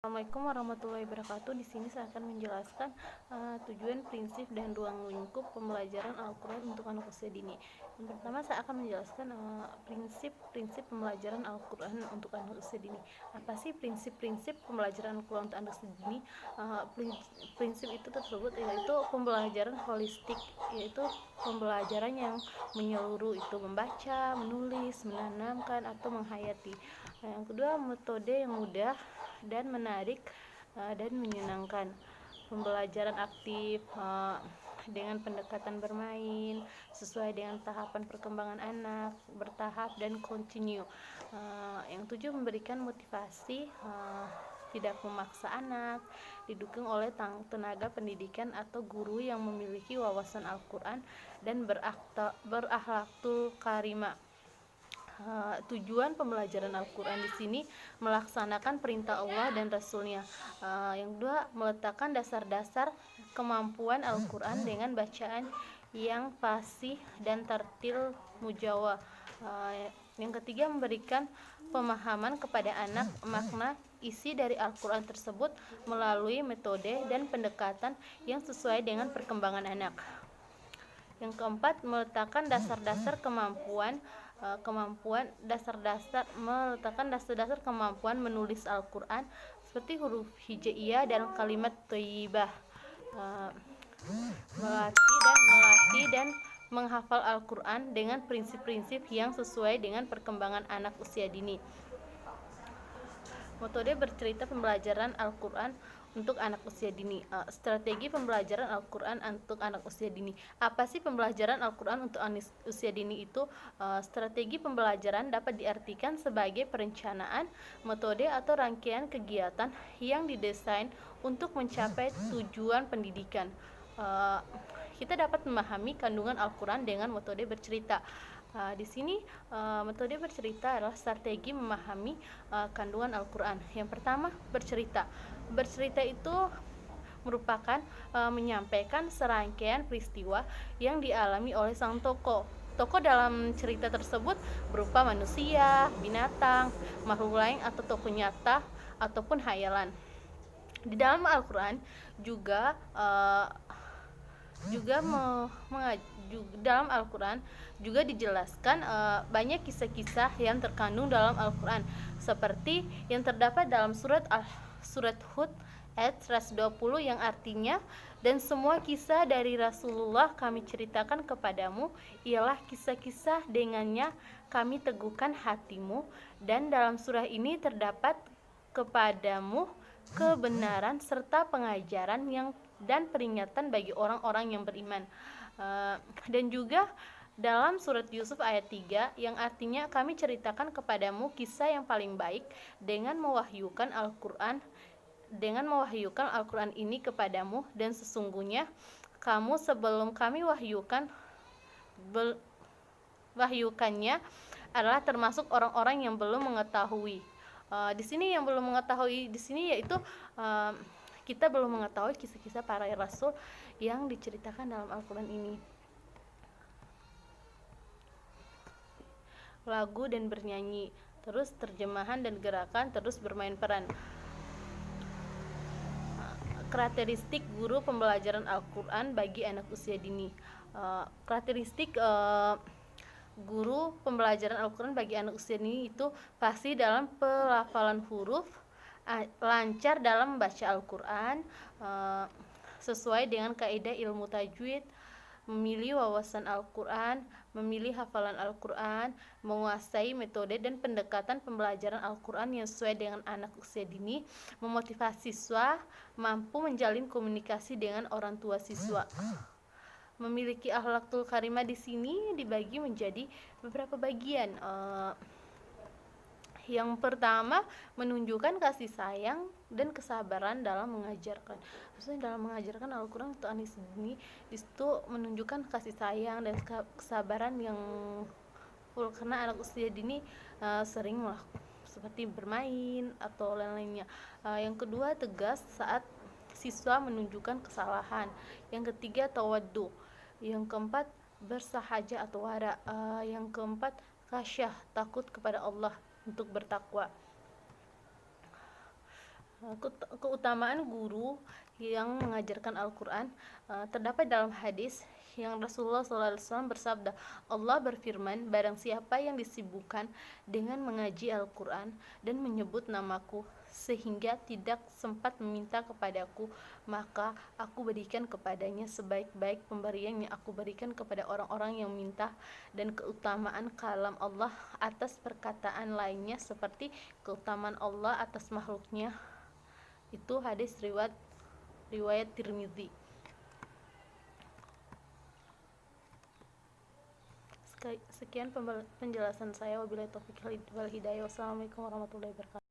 Assalamualaikum warahmatullahi wabarakatuh. Di sini saya akan menjelaskan tujuan, prinsip, dan ruang lingkup pembelajaran Al-Quran untuk anak usia dini. Yang pertama, saya akan menjelaskan prinsip-prinsip pembelajaran Al-Quran untuk anak usia dini. Apa sih prinsip-prinsip pembelajaran Al-Quran untuk anak usia dini? Prinsip itu tersebut yaitu pembelajaran holistik, yaitu pembelajaran yang menyeluruh, itu membaca, menulis, menanamkan, atau menghayati. Yang kedua, metode yang mudah dan menarik dan menyenangkan. Pembelajaran aktif dengan pendekatan bermain sesuai dengan tahapan perkembangan anak, bertahap dan kontinu. Yang tujuh, memberikan motivasi, tidak memaksa anak, didukung oleh tenaga pendidikan atau guru yang memiliki wawasan Al-Quran dan berakhlakul karimah. Tujuan pembelajaran Al-Quran di sini melaksanakan perintah Allah dan Rasul-Nya. Yang kedua, meletakkan dasar-dasar kemampuan Al-Quran dengan bacaan yang fasih dan tartil mujawah. Yang ketiga, memberikan pemahaman kepada anak makna isi dari Al-Quran tersebut melalui metode dan pendekatan yang sesuai dengan perkembangan anak. Yang keempat, meletakkan dasar-dasar kemampuan menulis Al-Quran seperti huruf hijaiyah dan kalimat thayyibah. Melatih dan menghafal Al-Quran dengan prinsip-prinsip yang sesuai dengan perkembangan anak usia dini. Metode bercerita pembelajaran Al-Quran untuk anak usia dini. Strategi pembelajaran Al-Quran untuk anak usia dini. Apa sih pembelajaran Al-Quran untuk anak usia dini itu? Strategi pembelajaran dapat diartikan sebagai perencanaan, metode atau rangkaian kegiatan yang didesain untuk mencapai tujuan pendidikan. Kita dapat memahami kandungan Al-Quran dengan metode bercerita. Di sini metode bercerita adalah strategi memahami kandungan Al-Quran. Yang pertama, bercerita. Bercerita itu merupakan menyampaikan serangkaian peristiwa yang dialami oleh sang tokoh. Tokoh dalam cerita tersebut berupa manusia, binatang, makhluk lain, atau tokoh nyata ataupun hayalan. Di dalam Al-Quran dalam Al-Quran juga dijelaskan banyak kisah-kisah yang terkandung dalam Al-Quran, seperti yang terdapat dalam surat Hud ayat 120 yang artinya, dan semua kisah dari Rasulullah kami ceritakan kepadamu ialah kisah-kisah dengannya kami teguhkan hatimu, dan dalam surah ini terdapat kepadamu kebenaran serta pengajaran dan peringatan bagi orang-orang yang beriman. Dan juga dalam surat Yusuf ayat 3 yang artinya kami ceritakan kepadamu kisah yang paling baik dengan mewahyukan Al-Quran ini kepadamu, dan sesungguhnya kamu sebelum kami wahyukannya adalah termasuk orang-orang yang belum mengetahui. Di sini yang belum mengetahui di sini yaitu kita belum mengetahui kisah-kisah para rasul yang diceritakan dalam Al-Quran ini. Lagu dan bernyanyi, terus terjemahan dan gerakan, terus bermain peran. Karakteristik guru pembelajaran Al-Quran bagi anak usia dini. Karakteristik guru pembelajaran Al-Quran bagi anak usia dini itu fasih dalam pelafalan huruf, lancar dalam membaca Al-Quran, sesuai dengan kaidah ilmu tajwid, memilih wawasan Al-Quran, memilih hafalan Al-Quran, menguasai metode dan pendekatan pembelajaran Al-Quran yang sesuai dengan anak usia dini, memotivasi siswa, mampu menjalin komunikasi dengan orang tua siswa. Memiliki akhlakul karimah di sini dibagi menjadi beberapa bagian. Yang pertama, menunjukkan kasih sayang dan kesabaran dalam mengajarkan. Maksudnya dalam mengajarkan Al-Quran untuk anak ini itu menunjukkan kasih sayang dan kesabaran yang full, karena anak usia dini sering seperti bermain atau lain-lainnya. Yang kedua, tegas saat siswa menunjukkan kesalahan. Yang ketiga, tawaddu. Yang keempat, bersahaja atau wara. Yang keempat, khasyah, takut kepada Allah untuk bertakwa. Keutamaan guru yang mengajarkan Al-Quran terdapat dalam hadis yang Rasulullah SAW bersabda, Allah berfirman, barang siapa yang disibukkan dengan mengaji Al-Quran dan menyebut namaku sehingga tidak sempat meminta kepadaku, maka aku berikan kepadanya sebaik-baik pemberian yang aku berikan kepada orang-orang yang minta. Dan keutamaan kalam Allah atas perkataan lainnya seperti keutamaan Allah atas makhluknya. Itu hadis riwayat Tirmidzi. Sekian penjelasan saya. Wabillahi taufiq wal hidayah. Wassalamualaikum warahmatullahi wabarakatuh.